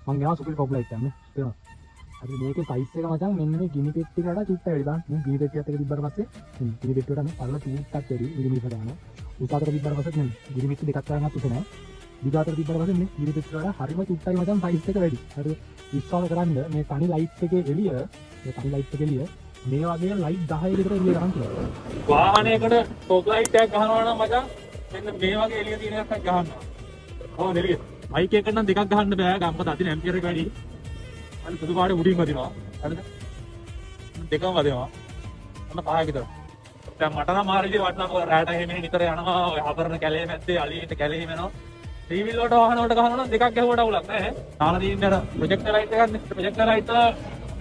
මම ගෙනා සුපිරි fog light එකක් නේ තේරෙනවද? හරි මේකේ සයිස් එක මචං මෙන්න මේ ගිනි පෙට්ටි වලට චුට්ට වැඩි බලන්න. මේ ගිනි පෙට්ටියත් එක තිබ්බට පස්සේ ගිනි පෙට්ටි වලට මේ පල්ල චුට්ටක් වැඩි මිලිමීටර ගන්න. උසාතර තිබ්බට පස්සේ නෙමෙයි. ගිනි පෙට්ටි දෙකක් තරම්වත් උස නැහැ. දිගාතර තිබ්බට පස්සේ මේ ගිනි පෙට්ටි වල හරිම චුට්ටයි මචං සයිස් එක වැඩි. හරිද? විශ්වාස කරන්න මේ තනි ලයිට් එකේ එළිය මේ තනි ලයිට් එකේ එළිය මේ වගේ ලයිට් 10 විතර එළිය ගන්න කියලා. වාහනයකට ෆොග් ලයිට් එකක් ගහනවා නම් මචං මෙන්න මේ වගේ එළිය තියෙන එකක් ගහනවා. කොහොමද එළිය? මයික් එකකට නම් දෙකක් ගහන්න බෑ. ගම්පත අදින ඇම්පියර් එක වැඩි. අනිත් සුදු පාටේ උඩින් වදිනවා. හරිද? දෙකම වදිනවා. අන්න 5 විතර. දැන් මට නම් මාර විදිහට වටනවා. මොකද රැට එහෙම නිතර යනවා. ඔය ආභරණ කැලේ මැද්දේ අලියට කැලේ වෙනවා. ටීවී වලට වාහන වලට ගහනවා නම් දෙකක් ගැහුවට අවුලක් නැහැ. තාලා තියෙන අර ප්‍රොජෙක්ටර් ලයිට් එකක් නේ. ප්‍රොජෙක්ටර් ලයිට්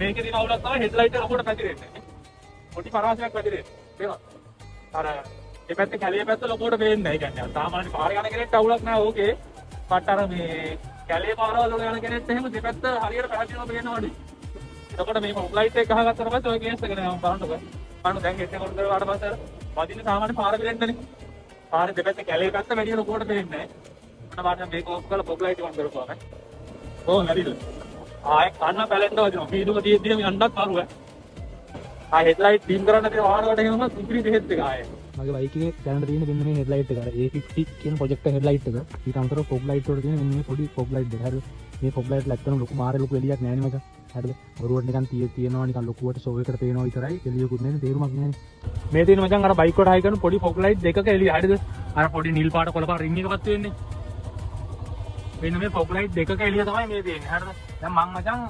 මේකේ තියෙන අවුලක් තමයි හෙඩ් ලයිට් එක ලොකුට පැතිරෙන්නේ. පොඩි පරාසයක් පැතිරෙන්නේ. තේරෙනවද? අර මේ පැත්තේ කැලේ පැත්ත ලොකුට පේන්නේ නැහැ. ඒ කියන්නේ සාමාන්‍ය පාරේ යන කෙනෙක්ට අවුලක් නැහැ ඕකේ. පට අර මේ කැලේ පාරවල් වල යන කෙනෙක්ට එහෙම දෙපැත්ත හරියට පැහැදිලිව පේනවනේ. එතකොට මේ ෆොග් ලයිට් එක ගහගත්තට පස්සේ ඔය කේස් එක නෑ බලන්නකො. බලන්න දැන් හෙඩ් එක උඩ කරලාට පස්සේ වදින සාමාන්‍ය පාර පිරෙන්නනේ. පාරේ දෙපැත්තේ කැලේ පැත්ත වැඩි ලොකුට පේන්නේ නැහැ. මම වාට මේක ඔෆ් කරලා ෆොග් ලයිට් එක on කරපුවා. කොහොමද හරිද? ආයෙ කන්න පැලෙන්න වදිනවා. පීඩුක තියෙද්දිම යන්නත් කරුව. ආයෙ හෙඩ් ලයිට් ඩීම් කරන්න තියෙන වාහන වලට එහෙම සුපිරි දෙහෙත් එක ආයෙ. මගේ බයික් එකේ දැනට තියෙන මෙන්න මේ හෙඩ් ලයිට් එක. අර A50 කියන ප්‍රොජෙක්ටර් හෙඩ් ලයිට් එක. ඊට අමතරව ෆොග් ලයිට් වල තියෙන මෙන්න මේ පොඩි ෆොග් ලයිට් දෙක. හරිද? මේ ෆොග් ලයිට් ලැත්තම ලොකු මාරේ ලොකු එළියක් නෑ නේ මචං. හරිද? බරුවට නිකන් තියෙනවා නිකන් ලොකුවට ෂෝ එකකට පේනවා විතරයි. එළියකුත් නෑනේ තේරුමක් නෑනේ. මේ තියෙන මචං අර බයික් වලට හයි කරන පොඩි ෆොග් ලයිට් දෙකක එළිය. හරිද? අර පොඩි නිල් පාට කොළ පාට රින් එකවත් වෙන්නේ. මෙන්න මේ ෆොග් ලයිට් දෙකක එළිය තමයි මේ තියෙන්නේ. හරිද? දැන් මං මචං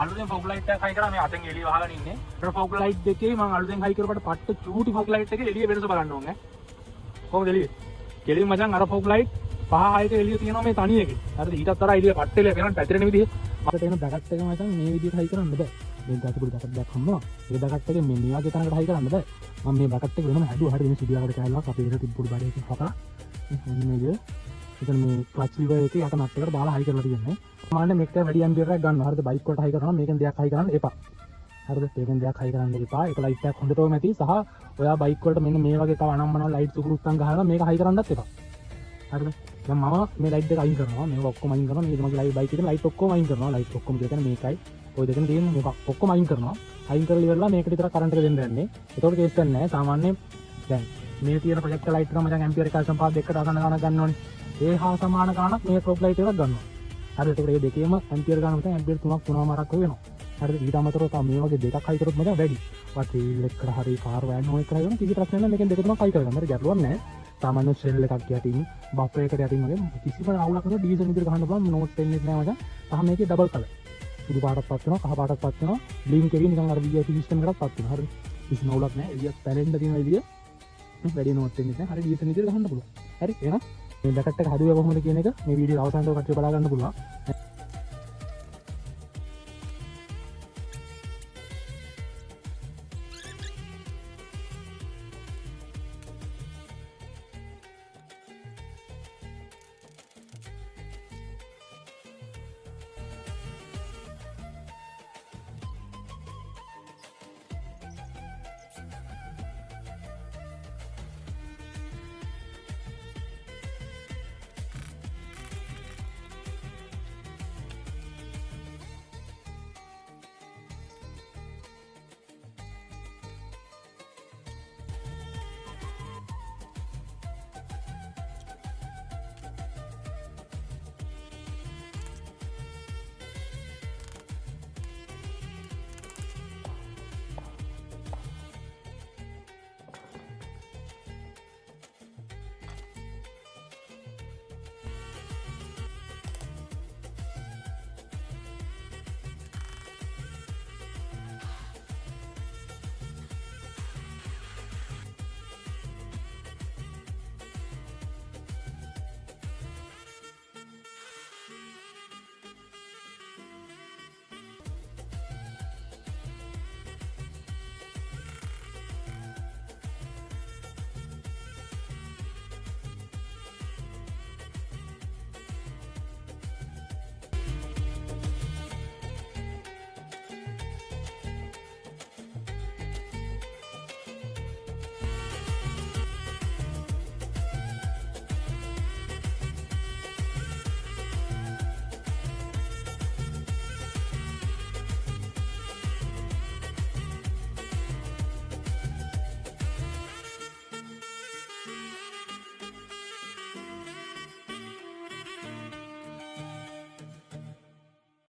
අලුතෙන් ෆොග් ලයිට් එකක් හයි කරා මේ අතෙන් එළිය වහගෙන ඉන්නේ. ඒතර ෆොග් ලයිට් දෙකේ මං අලුතෙන් හයි කරපුවට පට්ට චූටි ෆොග් ලයිට් එකේ එළිය වෙනස බලන්න ඕනේ. කොහොමද එළිය? කෙලින් මචං අර ෆොග් ලයිට් 5-6ක එළිය තියෙනවා මේ තනි එකේ. හරිද? ඊටත් වඩා එළිය පට්ට එළිය කරන් පැතිරෙන විදිහ. අපිට එන බැකට් එක මචං මේ විදිහට හයි කරන්න බෑ. මේ දාට පොඩි බැකට් එකක් හම්බුණා. ඒ බැකට් එකෙන් මේ වගේ තැනකට හයි කරන්න බෑ. මම මේ බැකට් එක වෙනම හැදුවා. හරිද? මේ සුදියාකට කැල්ලක් අපේ ඉර තිබ්බ පොඩි බඩේකින් හකලා. මෙන්න මේ විදිහ. එතන මේ ක්ලච් ලිවර් එකේ යට නට් එකට දාලා හයි කරලා තියෙන්නේ. සාමාන්‍යයෙන් මේකට වැඩි ඇම්පියර් එකක් ගන්නවා. හරිද? බයික් වලට හයි කරනවා මේකෙන් දෙයක් හයි කරන්න එපා. හරිද? මේකෙන් දෙයක් හයි කරන්න එපා. ඒක ලයිට් එකක් හොඳටම ඇති සහ ඔයා බයික් වලට මෙන්න මේ වගේ තව අනම්මන ලයිට් සුකුරුත්තම් ගහනවා මේක හයි කරන්නත් එපා. හරිද? දැන් මම මේ ලයිට් දෙක අයින් කරනවා. මේක ඔක්කොම අයින් කරනවා. මේක මගේ ලයිට් බයික් එකේ ලයිට් ඔක්කොම අයින් කරනවා. ලයිට් ඔක්කොම කියන්නේ මේකයි. ඔය දෙකෙන් තියෙන මේක ඔක්කොම අයින් කරනවා. අයින් කරලා ඉවරලා මේකට විතර කරන්ට් එක දෙන්න යන්නේ. ඒතකොට කේස් ගන්න නැහැ. සාමාන්‍යයෙන් දැන් මේ තියෙන ප්‍රොජෙක්ටර් ලයිට් එක මචං ඇම්පියර් 1.5 දෙකට අසන්න ගණන් ගන්න ඕනේ. ඒ හා සමාන ගණනක් මේ ෆොග් ලයිට් එකක් ගන්නවා. හරිද? ඒකට මේ දෙකේම ඇම්පියර් ගන්න මචං ඇම්පියර් 3-3මාරක් වෙනවා. හරිද? ඊට අමතරව තව මේ වගේ දෙකක් හයි කරොත් මචං වැඩි. වත් රීල් එකට හරි කාර් වෑන් ඕන එකකට ගන්න කිසි ප්‍රශ්නයක් නැහැ. මේකෙන් දෙක තුනක් හයි කරගන්න. හරි ගැටලුවක් නැහැ. සාමාන්‍ය ෂෙල් එකක් යටින් බෆර් එකට යටින් වගේ කිසිම අවුලක් නැතුව ඩීසල් විදිහට ගන්න පුළුවන්. නෝට් 10 එක නෑ මචං. සහ මේකේ ඩබල් කලර්. සුදු පාටක් පත් වෙනවා, කහ පාටක් පත් වෙනවා. බ්ලින්ක් එකේ නිකන් අර VIP සිස්ටම් එකකට පත් වෙනවා. හරිද? කිසිම අවුලක් නැහැ. එළියක් පැලෙන්න තියෙන එළිය වැඩි නෝට් 10 එක නෑ. හරි ඩීසල් විදිහට ගන්න පුළුවන්. හරි එහෙනම් මේ බැකට් එක හදුවේ කොහොමද කියන එක මේ වීඩියෝ අවසානට කට්ටිය බලා ගන්න පුළුවන්.